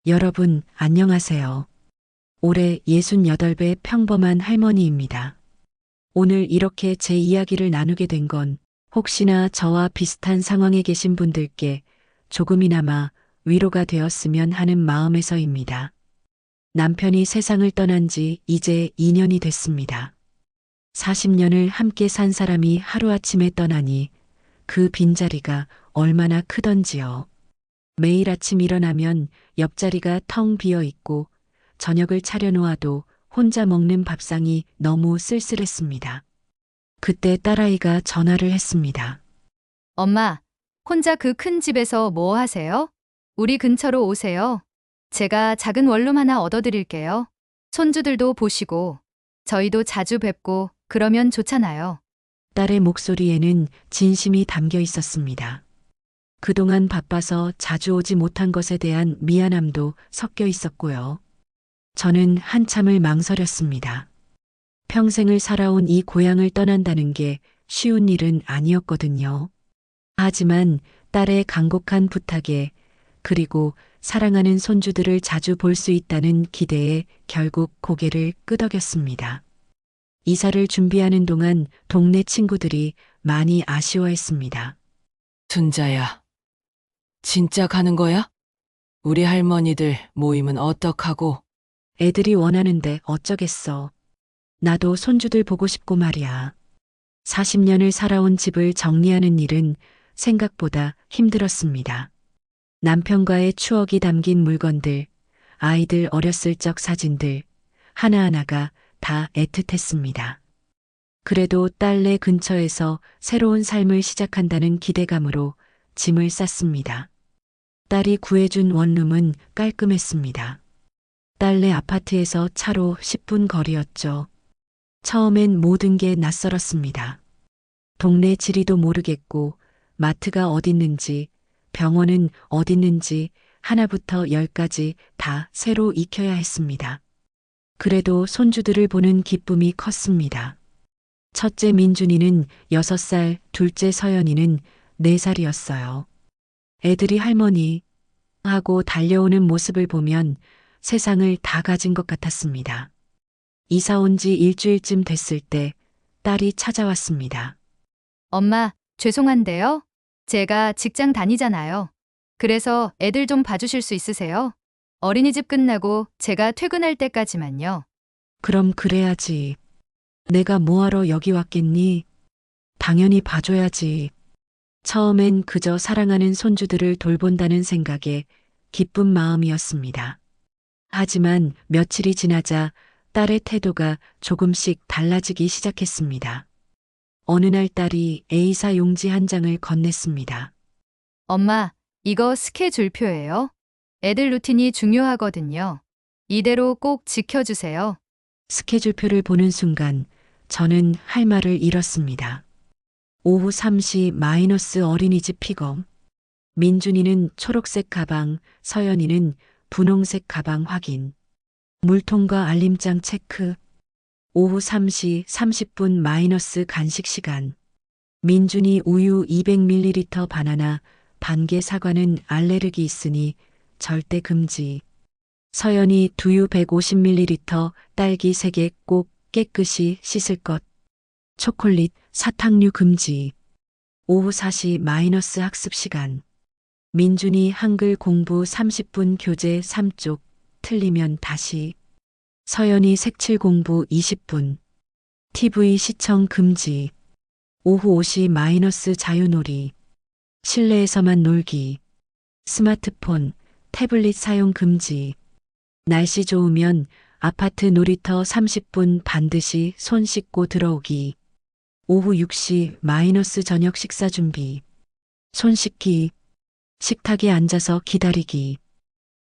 여러분, 안녕하세요. 올해 68배 평범한 할머니입니다. 오늘 이렇게 제 이야기를 나누게 된 건 혹시나 저와 비슷한 상황에 계신 분들께 조금이나마 위로가 되었으면 하는 마음에서입니다. 남편이 세상을 떠난 지 이제 2년이 됐습니다. 40년을 함께 산 사람이 하루아침에 떠나니 그 빈자리가 얼마나 크던지요. 매일 아침 일어나면 옆자리가 텅 비어 있고 저녁을 차려놓아도 혼자 먹는 밥상이 너무 쓸쓸했습니다. 그때 딸아이가 전화를 했습니다. 엄마, 혼자 그 큰 집에서 뭐 하세요? 우리 근처로 오세요. 제가 작은 원룸 하나 얻어드릴게요. 손주들도 보시고, 저희도 자주 뵙고 그러면 좋잖아요. 딸의 목소리에는 진심이 담겨 있었습니다. 그동안 바빠서 자주 오지 못한 것에 대한 미안함도 섞여 있었고요. 저는 한참을 망설였습니다. 평생을 살아온 이 고향을 떠난다는 게 쉬운 일은 아니었거든요. 하지만 딸의 간곡한 부탁에 그리고 사랑하는 손주들을 자주 볼 수 있다는 기대에 결국 고개를 끄덕였습니다. 이사를 준비하는 동안 동네 친구들이 많이 아쉬워했습니다. 순자야, 진짜 가는 거야? 우리 할머니들 모임은 어떡하고? 애들이 원하는데 어쩌겠어. 나도 손주들 보고 싶고 말이야. 40년을 살아온 집을 정리하는 일은 생각보다 힘들었습니다. 남편과의 추억이 담긴 물건들, 아이들 어렸을 적 사진들, 하나하나가 다 애틋했습니다. 그래도 딸네 근처에서 새로운 삶을 시작한다는 기대감으로 짐을 쌌습니다. 딸이 구해준 원룸은 깔끔했습니다. 딸네 아파트에서 차로 10분 거리였죠. 처음엔 모든 게 낯설었습니다. 동네 지리도 모르겠고 마트가 어딨는지 병원은 어딨는지 하나부터 열까지 다 새로 익혀야 했습니다. 그래도 손주들을 보는 기쁨이 컸습니다. 첫째 민준이는 6살, 둘째 서연이는 4살이었어요. 애들이 할머니 하고 달려오는 모습을 보면 세상을 다 가진 것 같았습니다. 이사 온 지 일주일쯤 됐을 때 딸이 찾아왔습니다. 엄마, 죄송한데요. 제가 직장 다니잖아요. 그래서 애들 좀 봐주실 수 있으세요? 어린이집 끝나고 제가 퇴근할 때까지만요. 그럼 그래야지. 내가 뭐하러 여기 왔겠니? 당연히 봐줘야지. 처음엔 그저 사랑하는 손주들을 돌본다는 생각에 기쁜 마음이었습니다. 하지만 며칠이 지나자 딸의 태도가 조금씩 달라지기 시작했습니다. 어느 날 딸이 A사 용지 한 장을 건넸습니다. 엄마, 이거 스케줄표예요. 애들 루틴이 중요하거든요. 이대로 꼭 지켜주세요. 스케줄표를 보는 순간 저는 할 말을 잃었습니다. 오후 3시 마이너스 어린이집 픽업. 민준이는 초록색 가방, 서연이는 분홍색 가방 확인. 물통과 알림장 체크. 오후 3시 30분 마이너스 간식 시간. 민준이 우유 200ml 바나나, 반개 사과는 알레르기 있으니 절대 금지. 서연이 두유 150ml, 딸기 3개 꼭 깨끗이 씻을 것. 초콜릿, 사탕류 금지. 오후 4시 마이너스 학습 시간. 민준이 한글 공부 30분 교재 3쪽, 틀리면 다시. 서연이 색칠 공부 20분. TV 시청 금지. 오후 5시 마이너스 자유놀이. 실내에서만 놀기. 스마트폰, 태블릿 사용 금지. 날씨 좋으면 아파트 놀이터 30분 반드시 손 씻고 들어오기. 오후 6시 마이너스 저녁 식사 준비. 손 씻기. 식탁에 앉아서 기다리기.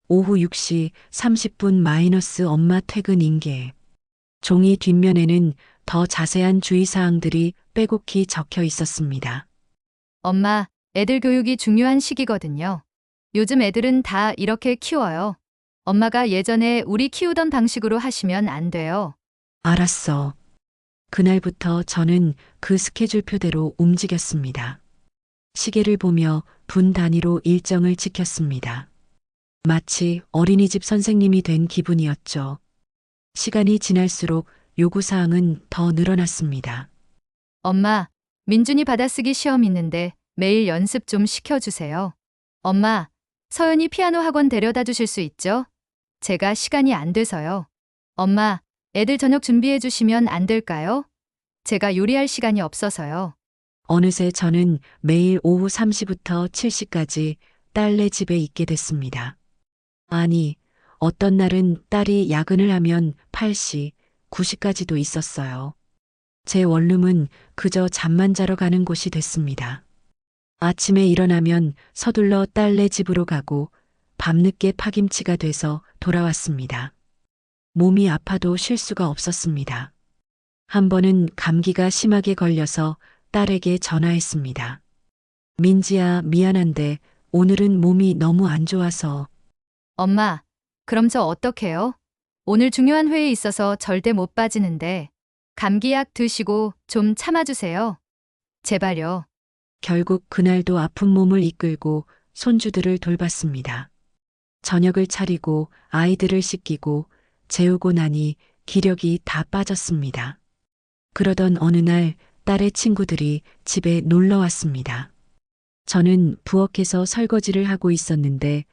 오후 6시 30분 마이너스 엄마 퇴근 인계. 종이 뒷면에는 더 자세한 주의사항들이 빼곡히 적혀 있었습니다. 엄마, 애들 교육이 중요한 시기거든요. 요즘 애들은 다 이렇게 키워요. 엄마가 예전에 우리 키우던 방식으로 하시면 안 돼요. 알았어. 그날부터 저는 그 스케줄표대로 움직였습니다. 시계를 보며 분 단위로 일정을 지켰습니다. 마치 어린이집 선생님이 된 기분이었죠. 시간이 지날수록 요구사항은 더 늘어났습니다. 엄마, 민준이 받아쓰기 시험 있는데 매일 연습 좀 시켜주세요. 엄마, 서연이 피아노 학원 데려다 주실 수 있죠? 제가 시간이 안 돼서요. 엄마, 애들 저녁 준비해 주시면 안 될까요? 제가 요리할 시간이 없어서요. 어느새 저는 매일 오후 3시부터 7시까지 딸네 집에 있게 됐습니다. 아니, 어떤 날은 딸이 야근을 하면 8시, 9시까지도 있었어요. 제 원룸은 그저 잠만 자러 가는 곳이 됐습니다. 아침에 일어나면 서둘러 딸네 집으로 가고 밤늦게 파김치가 돼서 돌아왔습니다. 몸이 아파도 쉴 수가 없었습니다. 한 번은 감기가 심하게 걸려서 딸에게 전화했습니다. 민지야, 미안한데 오늘은 몸이 너무 안 좋아서. 엄마, 그럼 저 어떡해요? 오늘 중요한 회의 있어서 절대 못 빠지는데 감기약 드시고 좀 참아주세요. 제발요. 결국 그날도 아픈 몸을 이끌고 손주들을 돌봤습니다. 저녁을 차리고 아이들을 씻기고 재우고 나니 기력이 다 빠졌습니다. 그러던 어느 날 딸의 친구들이 집에 놀러 왔습니다. 저는 부엌에서 설거지를 하고 있었는데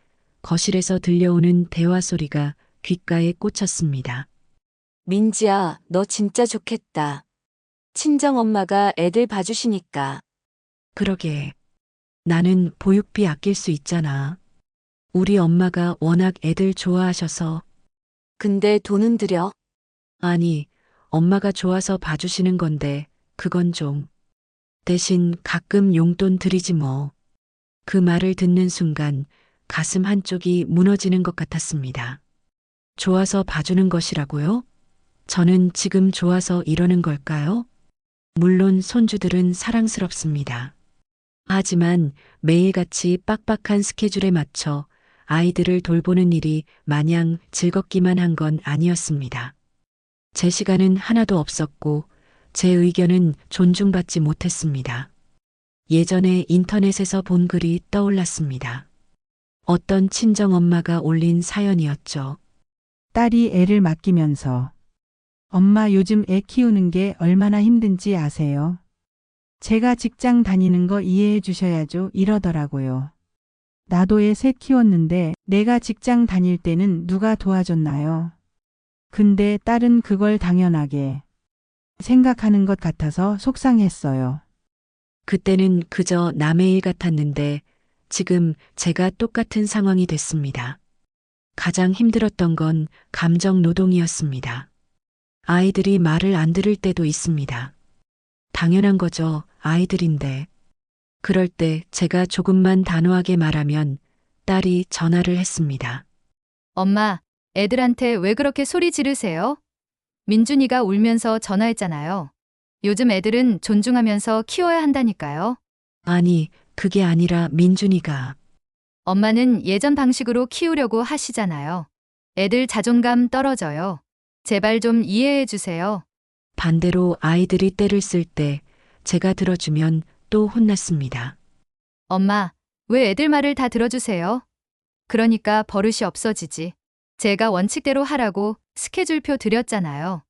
거실에서 들려오는 대화 소리가 귓가에 꽂혔습니다. 민지야, 너 진짜 좋겠다. 친정엄마가 애들 봐주시니까. 그러게. 나는 보육비 아낄 수 있잖아. 우리 엄마가 워낙 애들 좋아하셔서. 근데 돈은 들여. 아니, 엄마가 좋아서 봐주시는 건데 그건 좀. 대신 가끔 용돈 드리지 뭐. 그 말을 듣는 순간 가슴 한쪽이 무너지는 것 같았습니다. 좋아서 봐주는 것이라고요? 저는 지금 좋아서 이러는 걸까요? 물론 손주들은 사랑스럽습니다. 하지만 매일같이 빡빡한 스케줄에 맞춰 아이들을 돌보는 일이 마냥 즐겁기만 한 건 아니었습니다. 제 시간은 하나도 없었고 제 의견은 존중받지 못했습니다. 예전에 인터넷에서 본 글이 떠올랐습니다. 어떤 친정엄마가 올린 사연이었죠. 딸이 애를 맡기면서 엄마 요즘 애 키우는 게 얼마나 힘든지 아세요? 제가 직장 다니는 거 이해해 주셔야죠 이러더라고요. 나도 애 셋 키웠는데 내가 직장 다닐 때는 누가 도와줬나요? 근데 딸은 그걸 당연하게 생각하는 것 같아서 속상했어요. 그때는 그저 남의 일 같았는데 지금 제가 똑같은 상황이 됐습니다. 가장 힘들었던 건 감정 노동이었습니다. 아이들이 말을 안 들을 때도 있습니다. 당연한 거죠, 아이들인데. 그럴 때 제가 조금만 단호하게 말하면 딸이 전화를 했습니다. 엄마, 애들한테 왜 그렇게 소리 지르세요? 민준이가 울면서 전화했잖아요. 요즘 애들은 존중하면서 키워야 한다니까요. 아니, 그게 아니라 민준이가. 엄마는 예전 방식으로 키우려고 하시잖아요. 애들 자존감 떨어져요. 제발 좀 이해해 주세요. 반대로 아이들이 때를 쓸 때 제가 들어주면 또 혼났습니다. 엄마, 왜 애들 말을 다 들어주세요? 그러니까 버릇이 없어지지. 제가 원칙대로 하라고 스케줄표 드렸잖아요.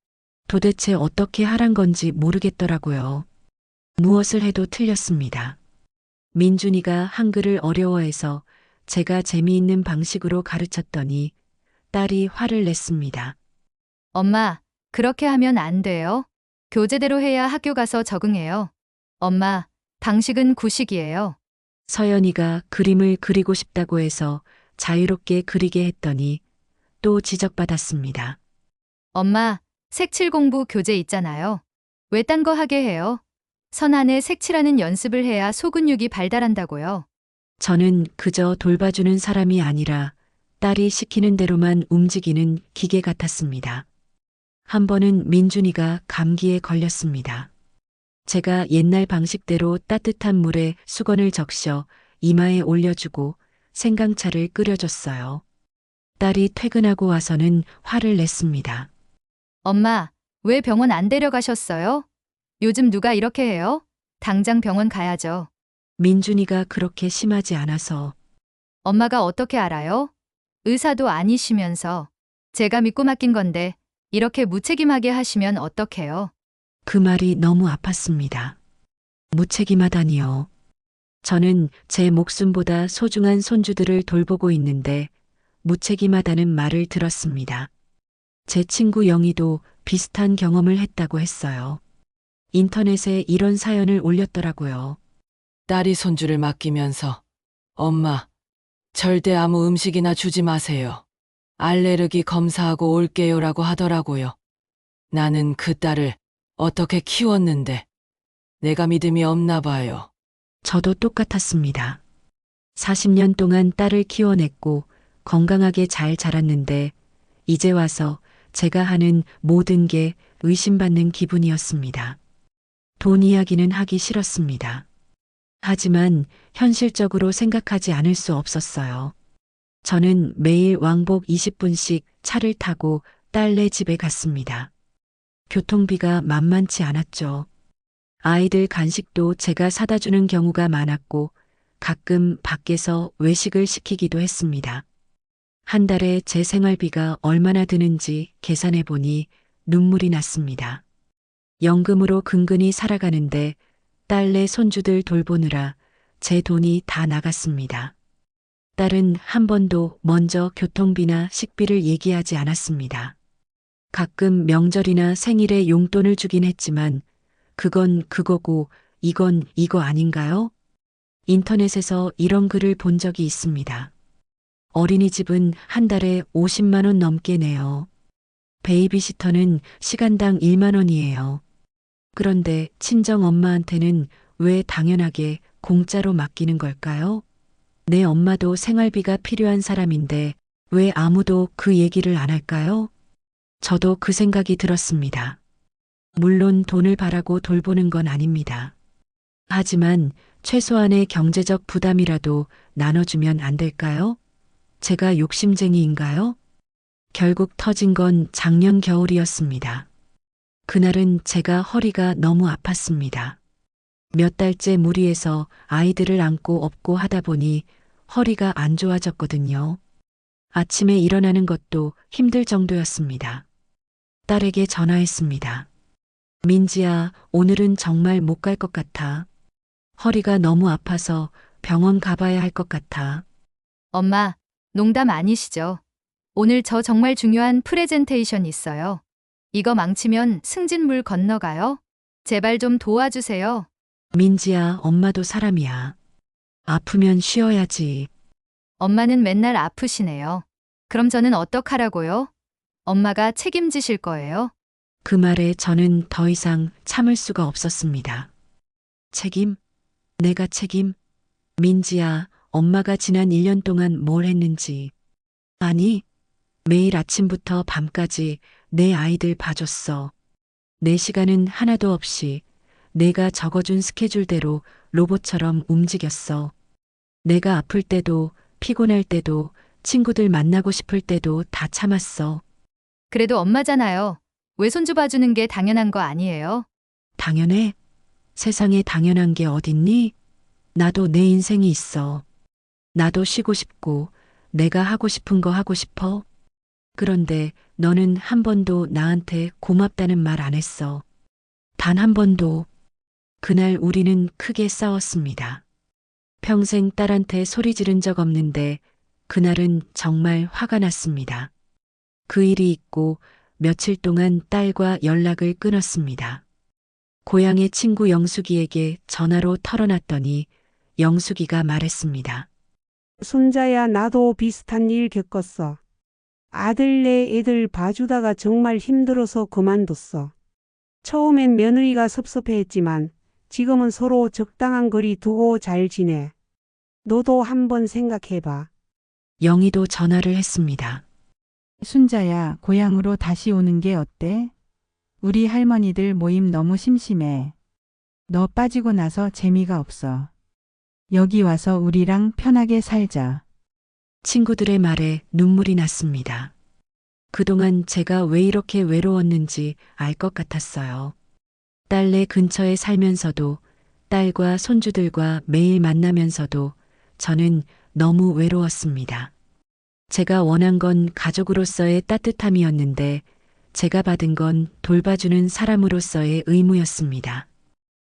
도대체 어떻게 하란 건지 모르겠더라고요. 무엇을 해도 틀렸습니다. 민준이가 한글을 어려워해서 제가 재미있는 방식으로 가르쳤더니 딸이 화를 냈습니다. 엄마, 그렇게 하면 안 돼요. 교재대로 해야 학교 가서 적응해요. 엄마, 방식은 구식이에요. 서연이가 그림을 그리고 싶다고 해서 자유롭게 그리게 했더니 또 지적받았습니다. 엄마, 색칠 공부 교재 있잖아요. 왜 딴 거 하게 해요? 선 안에 색칠하는 연습을 해야 소근육이 발달한다고요. 저는 그저 돌봐주는 사람이 아니라 딸이 시키는 대로만 움직이는 기계 같았습니다. 한 번은 민준이가 감기에 걸렸습니다. 제가 옛날 방식대로 따뜻한 물에 수건을 적셔 이마에 올려주고 생강차를 끓여줬어요. 딸이 퇴근하고 와서는 화를 냈습니다. 엄마, 왜 병원 안 데려가셨어요? 요즘 누가 이렇게 해요? 당장 병원 가야죠. 민준이가 그렇게 심하지 않아서. 엄마가 어떻게 알아요? 의사도 아니시면서 제가 믿고 맡긴 건데 이렇게 무책임하게 하시면 어떡해요? 그 말이 너무 아팠습니다. 무책임하다니요. 저는 제 목숨보다 소중한 손주들을 돌보고 있는데 무책임하다는 말을 들었습니다. 제 친구 영희도 비슷한 경험을 했다고 했어요. 인터넷에 이런 사연을 올렸더라고요. 딸이 손주를 맡기면서 엄마, 절대 아무 음식이나 주지 마세요. 알레르기 검사하고 올게요라고 하더라고요. 나는 그 딸을 어떻게 키웠는데 내가 믿음이 없나 봐요. 저도 똑같았습니다. 40년 동안 딸을 키워냈고 건강하게 잘 자랐는데 이제 와서 제가 하는 모든 게 의심받는 기분이었습니다. 돈 이야기는 하기 싫었습니다. 하지만 현실적으로 생각하지 않을 수 없었어요. 저는 매일 왕복 20분씩 차를 타고 딸네 집에 갔습니다. 교통비가 만만치 않았죠. 아이들 간식도 제가 사다 주는 경우가 많았고 가끔 밖에서 외식을 시키기도 했습니다. 한 달에 제 생활비가 얼마나 드는지 계산해 보니 눈물이 났습니다. 연금으로 근근히 살아가는데 딸내 손주들 돌보느라 제 돈이 다 나갔습니다. 딸은 한 번도 먼저 교통비나 식비를 얘기하지 않았습니다. 가끔 명절이나 생일에 용돈을 주긴 했지만 그건 그거고 이건 이거 아닌가요? 인터넷에서 이런 글을 본 적이 있습니다. 어린이집은 한 달에 50만 원 넘게 내요. 베이비시터는 시간당 1만 원이에요. 그런데 친정 엄마한테는 왜 당연하게 공짜로 맡기는 걸까요? 내 엄마도 생활비가 필요한 사람인데 왜 아무도 그 얘기를 안 할까요? 저도 그 생각이 들었습니다. 물론 돈을 바라고 돌보는 건 아닙니다. 하지만 최소한의 경제적 부담이라도 나눠주면 안 될까요? 제가 욕심쟁이인가요? 결국 터진 건 작년 겨울이었습니다. 그날은 제가 허리가 너무 아팠습니다. 몇 달째 무리해서 아이들을 안고 업고 하다 보니 허리가 안 좋아졌거든요. 아침에 일어나는 것도 힘들 정도였습니다. 딸에게 전화했습니다. 민지야, 오늘은 정말 못 갈 것 같아. 허리가 너무 아파서 병원 가봐야 할 것 같아. 엄마, 농담 아니시죠? 오늘 저 정말 중요한 프레젠테이션 있어요. 이거 망치면 승진물 건너가요? 제발 좀 도와주세요. 민지야, 엄마도 사람이야. 아프면 쉬어야지. 엄마는 맨날 아프시네요. 그럼 저는 어떡하라고요? 엄마가 책임지실 거예요? 그 말에 저는 더 이상 참을 수가 없었습니다. 책임? 내가 책임? 민지야, 엄마가 지난 1년 동안 뭘 했는지. 아니, 매일 아침부터 밤까지 내 아이들 봐줬어. 내 시간은 하나도 없이 내가 적어준 스케줄대로 로봇처럼 움직였어. 내가 아플 때도 피곤할 때도 친구들 만나고 싶을 때도 다 참았어. 그래도 엄마잖아요. 외손주 봐주는 게 당연한 거 아니에요? 당연해? 세상에 당연한 게 어딨니? 나도 내 인생이 있어. 나도 쉬고 싶고 내가 하고 싶은 거 하고 싶어. 그런데 너는 한 번도 나한테 고맙다는 말 안 했어. 단 한 번도. 그날 우리는 크게 싸웠습니다. 평생 딸한테 소리 지른 적 없는데 그날은 정말 화가 났습니다. 그 일이 있고 며칠 동안 딸과 연락을 끊었습니다. 고향의 친구 영숙이에게 전화로 털어놨더니 영숙이가 말했습니다. 손자야, 나도 비슷한 일 겪었어. 아들네 애들 봐주다가 정말 힘들어서 그만뒀어. 처음엔 며느리가 섭섭해했지만 지금은 서로 적당한 거리 두고 잘 지내. 너도 한번 생각해봐. 영희도 전화를 했습니다. 순자야, 고향으로 다시 오는 게 어때? 우리 할머니들 모임 너무 심심해. 너 빠지고 나서 재미가 없어. 여기 와서 우리랑 편하게 살자. 친구들의 말에 눈물이 났습니다. 그동안 제가 왜 이렇게 외로웠는지 알 것 같았어요. 딸네 근처에 살면서도 딸과 손주들과 매일 만나면서도 저는 너무 외로웠습니다. 제가 원한 건 가족으로서의 따뜻함이었는데 제가 받은 건 돌봐주는 사람으로서의 의무였습니다.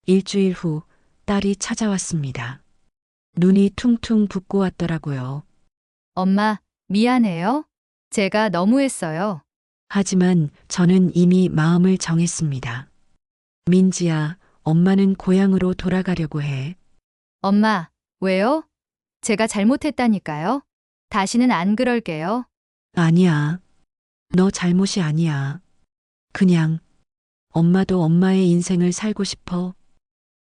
일주일 후 딸이 찾아왔습니다. 눈이 퉁퉁 붓고 왔더라고요. 엄마, 미안해요. 제가 너무했어요. 하지만 저는 이미 마음을 정했습니다. 민지야, 엄마는 고향으로 돌아가려고 해. 엄마, 왜요? 제가 잘못했다니까요. 다시는 안 그럴게요. 아니야. 너 잘못이 아니야. 그냥 엄마도 엄마의 인생을 살고 싶어.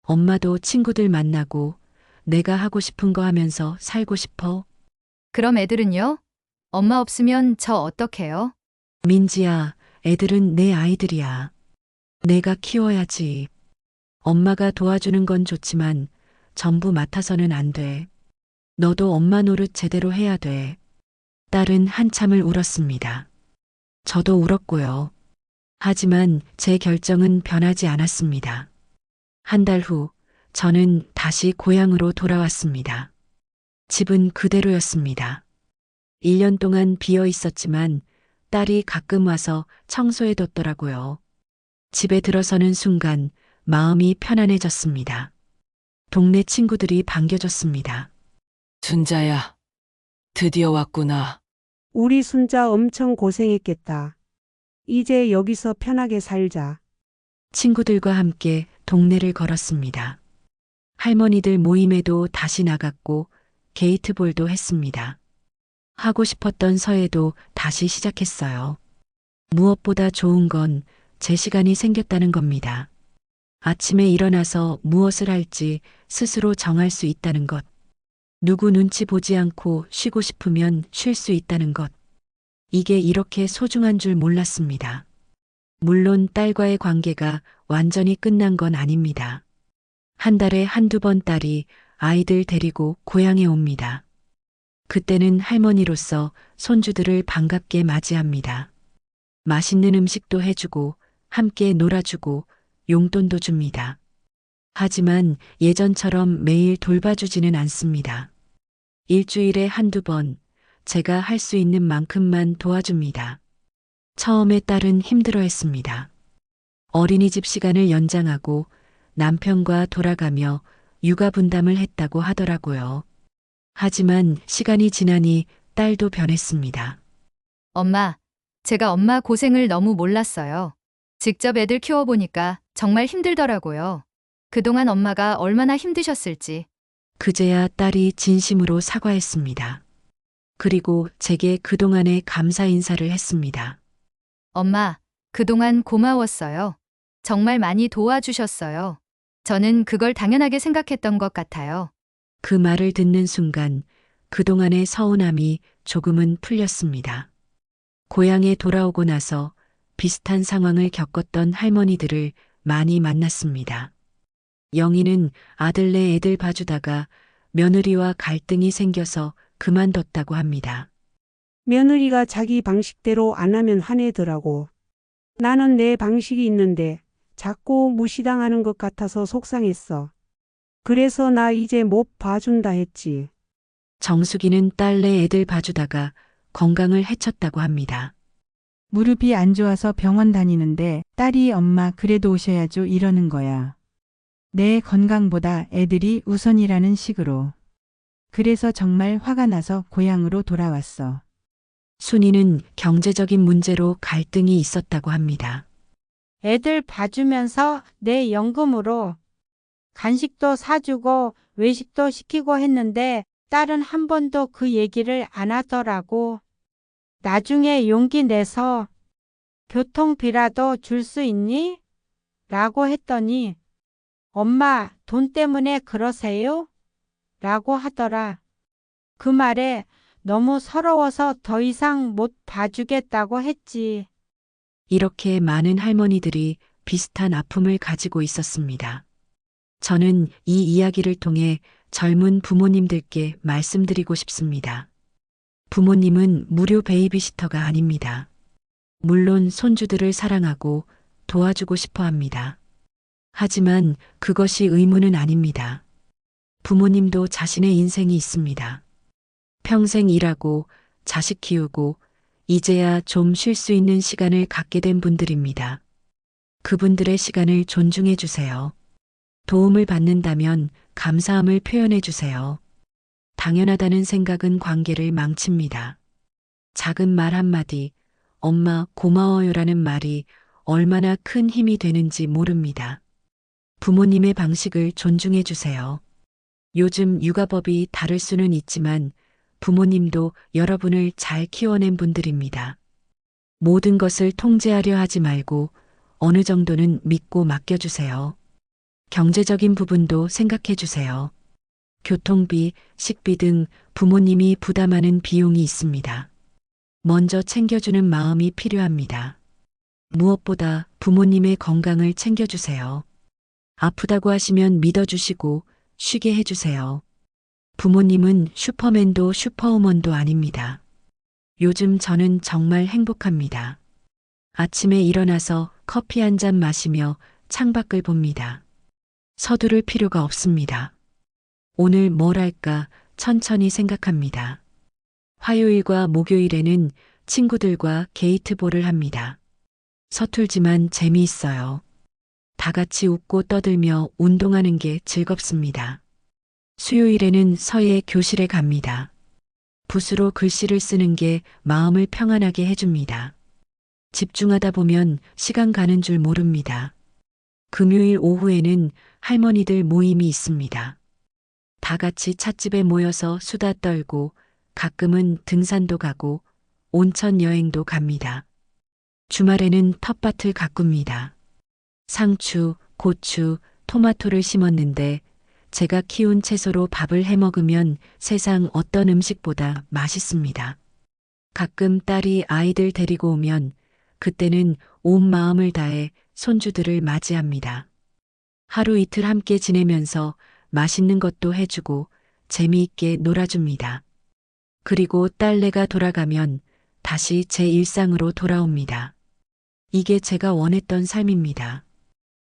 엄마도 친구들 만나고 내가 하고 싶은 거 하면서 살고 싶어. 그럼 애들은요? 엄마 없으면 저 어떡해요? 민지야, 애들은 내 아이들이야. 내가 키워야지. 엄마가 도와주는 건 좋지만 전부 맡아서는 안 돼. 너도 엄마 노릇 제대로 해야 돼. 딸은 한참을 울었습니다. 저도 울었고요. 하지만 제 결정은 변하지 않았습니다. 한 달 후, 저는 다시 고향으로 돌아왔습니다. 집은 그대로였습니다. 1년 동안 비어 있었지만 딸이 가끔 와서 청소해뒀더라고요. 집에 들어서는 순간 마음이 편안해졌습니다. 동네 친구들이 반겨줬습니다. 순자야, 드디어 왔구나. 우리 순자 엄청 고생했겠다. 이제 여기서 편하게 살자. 친구들과 함께 동네를 걸었습니다. 할머니들 모임에도 다시 나갔고 게이트볼도 했습니다. 하고 싶었던 서예도 다시 시작했어요. 무엇보다 좋은 건 제 시간이 생겼다는 겁니다. 아침에 일어나서 무엇을 할지 스스로 정할 수 있다는 것. 누구 눈치 보지 않고 쉬고 싶으면 쉴 수 있다는 것. 이게 이렇게 소중한 줄 몰랐습니다. 물론 딸과의 관계가 완전히 끝난 건 아닙니다. 한 달에 한두 번 딸이 아이들 데리고 고향에 옵니다. 그때는 할머니로서 손주들을 반갑게 맞이합니다. 맛있는 음식도 해주고 함께 놀아주고 용돈도 줍니다. 하지만 예전처럼 매일 돌봐주지는 않습니다. 일주일에 한두 번 제가 할 수 있는 만큼만 도와줍니다. 처음에 딸은 힘들어했습니다. 어린이집 시간을 연장하고 남편과 돌아가며 육아 분담을 했다고 하더라고요. 하지만 시간이 지나니 딸도 변했습니다. 엄마, 제가 엄마 고생을 너무 몰랐어요. 직접 애들 키워보니까 정말 힘들더라고요. 그동안 엄마가 얼마나 힘드셨을지. 그제야 딸이 진심으로 사과했습니다. 그리고 제게 그동안의 감사 인사를 했습니다. 엄마, 그동안 고마웠어요. 정말 많이 도와주셨어요. 저는 그걸 당연하게 생각했던 것 같아요. 그 말을 듣는 순간 그동안의 서운함이 조금은 풀렸습니다. 고향에 돌아오고 나서 비슷한 상황을 겪었던 할머니들을 많이 만났습니다. 영희는 아들네 애들 봐주다가 며느리와 갈등이 생겨서 그만뒀다고 합니다. 며느리가 자기 방식대로 안 하면 화내더라고. 나는 내 방식이 있는데 자꾸 무시당하는 것 같아서 속상했어. 그래서 나 이제 못 봐준다 했지. 정숙이는 딸네 애들 봐주다가 건강을 해쳤다고 합니다. 무릎이 안 좋아서 병원 다니는데 딸이 엄마 그래도 오셔야죠 이러는 거야. 내 건강보다 애들이 우선이라는 식으로. 그래서 정말 화가 나서 고향으로 돌아왔어. 순이는 경제적인 문제로 갈등이 있었다고 합니다. 애들 봐주면서 내 연금으로 간식도 사주고 외식도 시키고 했는데 딸은 한 번도 그 얘기를 안 하더라고. 나중에 용기 내서 교통비라도 줄 수 있니? 라고 했더니 엄마 돈 때문에 그러세요? 라고 하더라. 그 말에 너무 서러워서 더 이상 못 봐주겠다고 했지. 이렇게 많은 할머니들이 비슷한 아픔을 가지고 있었습니다. 저는 이 이야기를 통해 젊은 부모님들께 말씀드리고 싶습니다. 부모님은 무료 베이비시터가 아닙니다. 물론 손주들을 사랑하고 도와주고 싶어 합니다. 하지만 그것이 의무는 아닙니다. 부모님도 자신의 인생이 있습니다. 평생 일하고 자식 키우고 이제야 좀 쉴 수 있는 시간을 갖게 된 분들입니다. 그분들의 시간을 존중해 주세요. 도움을 받는다면 감사함을 표현해 주세요. 당연하다는 생각은 관계를 망칩니다. 작은 말 한마디, 엄마 고마워요라는 말이 얼마나 큰 힘이 되는지 모릅니다. 부모님의 방식을 존중해 주세요. 요즘 육아법이 다를 수는 있지만 부모님도 여러분을 잘 키워낸 분들입니다. 모든 것을 통제하려 하지 말고 어느 정도는 믿고 맡겨주세요. 경제적인 부분도 생각해 주세요. 교통비, 식비 등 부모님이 부담하는 비용이 있습니다. 먼저 챙겨주는 마음이 필요합니다. 무엇보다 부모님의 건강을 챙겨주세요. 아프다고 하시면 믿어주시고 쉬게 해주세요. 부모님은 슈퍼맨도 슈퍼우먼도 아닙니다. 요즘 저는 정말 행복합니다. 아침에 일어나서 커피 한 잔 마시며 창밖을 봅니다. 서두를 필요가 없습니다. 오늘 뭘 할까 천천히 생각합니다. 화요일과 목요일에는 친구들과 게이트볼을 합니다. 서툴지만 재미있어요. 다 같이 웃고 떠들며 운동하는 게 즐겁습니다. 수요일에는 서예 교실에 갑니다. 붓으로 글씨를 쓰는 게 마음을 평안하게 해줍니다. 집중하다 보면 시간 가는 줄 모릅니다. 금요일 오후에는 할머니들 모임이 있습니다. 다 같이 찻집에 모여서 수다 떨고 가끔은 등산도 가고 온천 여행도 갑니다. 주말에는 텃밭을 가꿉니다. 상추, 고추, 토마토를 심었는데 제가 키운 채소로 밥을 해 먹으면 세상 어떤 음식보다 맛있습니다. 가끔 딸이 아이들 데리고 오면 그때는 온 마음을 다해 손주들을 맞이합니다. 하루 이틀 함께 지내면서 맛있는 것도 해주고 재미있게 놀아줍니다. 그리고 딸내가 돌아가면 다시 제 일상으로 돌아옵니다. 이게 제가 원했던 삶입니다.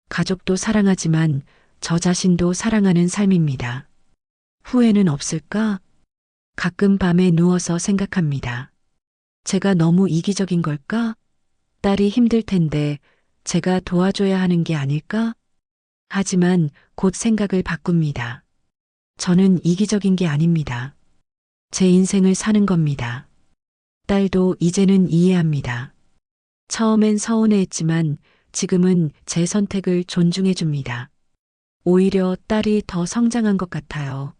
가족도 사랑하지만 저 자신도 사랑하는 삶입니다. 후회는 없을까? 가끔 밤에 누워서 생각합니다. 제가 너무 이기적인 걸까? 딸이 힘들 텐데 제가 도와줘야 하는 게 아닐까? 하지만 곧 생각을 바꿉니다. 저는 이기적인 게 아닙니다. 제 인생을 사는 겁니다. 딸도 이제는 이해합니다. 처음엔 서운해했지만 지금은 제 선택을 존중해 줍니다. 오히려 딸이 더 성장한 것 같아요.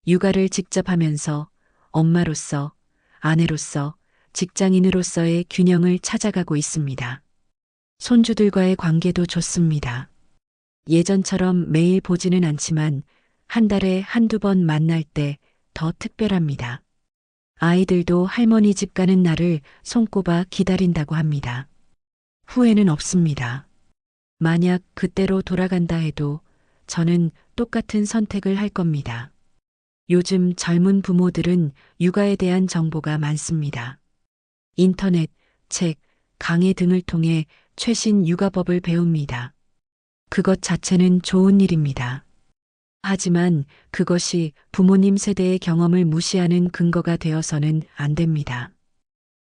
육아를 직접 하면서 엄마로서, 아내로서, 직장인으로서의 균형을 찾아가고 있습니다. 손주들과의 관계도 좋습니다. 예전처럼 매일 보지는 않지만 한 달에 한두 번 만날 때 더 특별합니다. 아이들도 할머니 집 가는 날을 손꼽아 기다린다고 합니다. 후회는 없습니다. 만약 그때로 돌아간다 해도 저는 똑같은 선택을 할 겁니다. 요즘 젊은 부모들은 육아에 대한 정보가 많습니다. 인터넷, 책, 강의 등을 통해 최신 육아법을 배웁니다. 그것 자체는 좋은 일입니다. 하지만 그것이 부모님 세대의 경험을 무시하는 근거가 되어서는 안 됩니다.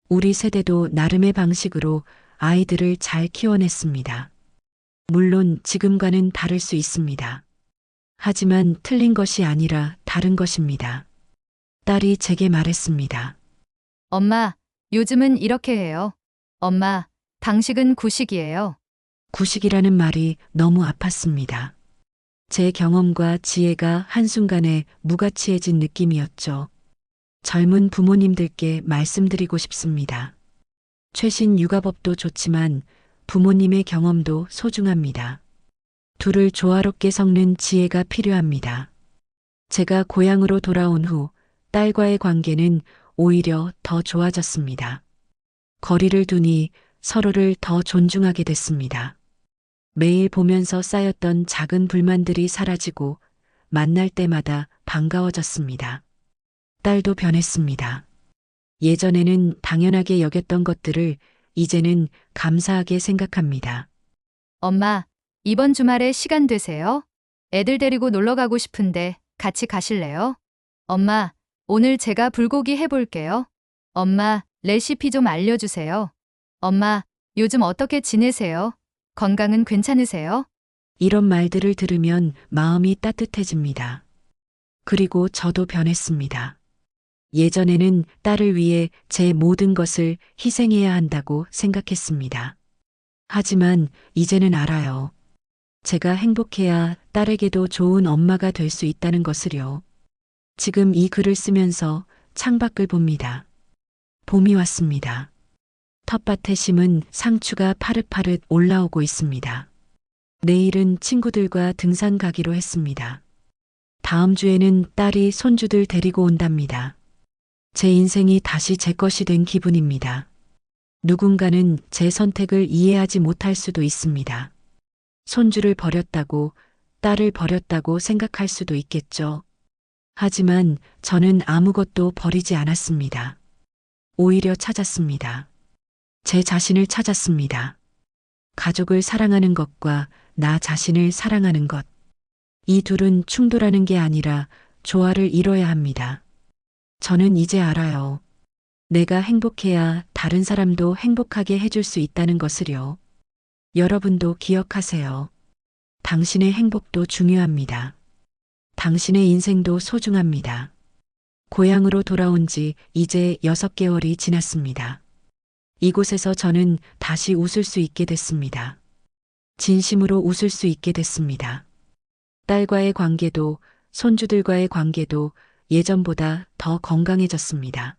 우리 세대도 나름의 방식으로 아이들을 잘 키워냈습니다. 물론 지금과는 다를 수 있습니다. 하지만 틀린 것이 아니라 다른 것입니다. 딸이 제게 말했습니다. 엄마, 요즘은 이렇게 해요. 엄마, 당식은 구식이에요. 구식이라는 말이 너무 아팠습니다. 제 경험과 지혜가 한순간에 무가치해진 느낌이었죠. 젊은 부모님들께 말씀드리고 싶습니다. 최신 육아법도 좋지만 부모님의 경험도 소중합니다. 둘을 조화롭게 섞는 지혜가 필요합니다. 제가 고향으로 돌아온 후 딸과의 관계는 오히려 더 좋아졌습니다. 거리를 두니 서로를 더 존중하게 됐습니다. 매일 보면서 쌓였던 작은 불만들이 사라지고 만날 때마다 반가워졌습니다. 딸도 변했습니다. 예전에는 당연하게 여겼던 것들을 이제는 감사하게 생각합니다. 엄마, 이번 주말에 시간 되세요? 애들 데리고 놀러 가고 싶은데 같이 가실래요? 엄마, 오늘 제가 불고기 해볼게요. 엄마, 레시피 좀 알려주세요. 엄마, 요즘 어떻게 지내세요? 건강은 괜찮으세요? 이런 말들을 들으면 마음이 따뜻해집니다. 그리고 저도 변했습니다. 예전에는 딸을 위해 제 모든 것을 희생해야 한다고 생각했습니다. 하지만 이제는 알아요. 제가 행복해야 딸에게도 좋은 엄마가 될 수 있다는 것을요. 지금 이 글을 쓰면서 창밖을 봅니다. 봄이 왔습니다. 텃밭에 심은 상추가 파릇파릇 올라오고 있습니다. 내일은 친구들과 등산 가기로 했습니다. 다음 주에는 딸이 손주들 데리고 온답니다. 제 인생이 다시 제 것이 된 기분입니다. 누군가는 제 선택을 이해하지 못할 수도 있습니다. 손주를 버렸다고, 딸을 버렸다고 생각할 수도 있겠죠. 하지만 저는 아무것도 버리지 않았습니다. 오히려 찾았습니다. 제 자신을 찾았습니다. 가족을 사랑하는 것과 나 자신을 사랑하는 것. 이 둘은 충돌하는 게 아니라 조화를 이뤄야 합니다. 저는 이제 알아요. 내가 행복해야 다른 사람도 행복하게 해줄 수 있다는 것을요. 여러분도 기억하세요. 당신의 행복도 중요합니다. 당신의 인생도 소중합니다. 고향으로 돌아온 지 이제 6개월이 지났습니다. 이곳에서 저는 다시 웃을 수 있게 됐습니다. 진심으로 웃을 수 있게 됐습니다. 딸과의 관계도 손주들과의 관계도 예전보다 더 건강해졌습니다.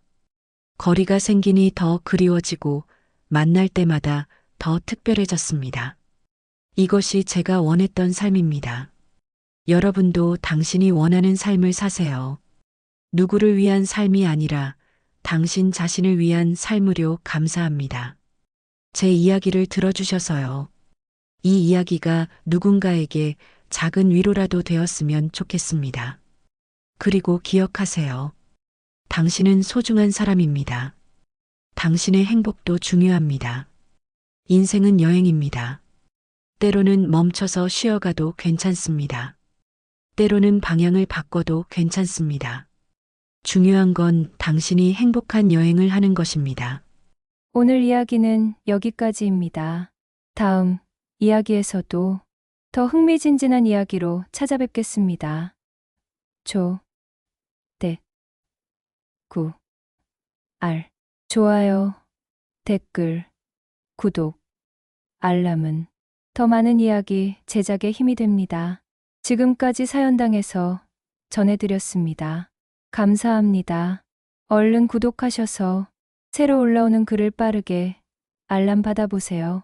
거리가 생기니 더 그리워지고 만날 때마다 더 특별해졌습니다. 이것이 제가 원했던 삶입니다. 여러분도 당신이 원하는 삶을 사세요. 누구를 위한 삶이 아니라 당신 자신을 위한 삶으로. 감사합니다. 제 이야기를 들어주셔서요. 이 이야기가 누군가에게 작은 위로라도 되었으면 좋겠습니다. 그리고 기억하세요. 당신은 소중한 사람입니다. 당신의 행복도 중요합니다. 인생은 여행입니다. 때로는 멈춰서 쉬어가도 괜찮습니다. 때로는 방향을 바꿔도 괜찮습니다. 중요한 건 당신이 행복한 여행을 하는 것입니다. 오늘 이야기는 여기까지입니다. 다음 이야기에서도 더 흥미진진한 이야기로 찾아뵙겠습니다. 조, 대, 구, 알. 좋아요, 댓글, 구독, 알람은 더 많은 이야기 제작에 힘이 됩니다. 지금까지 사연당에서 전해드렸습니다. 감사합니다. 얼른 구독하셔서 새로 올라오는 글을 빠르게 알람 받아보세요.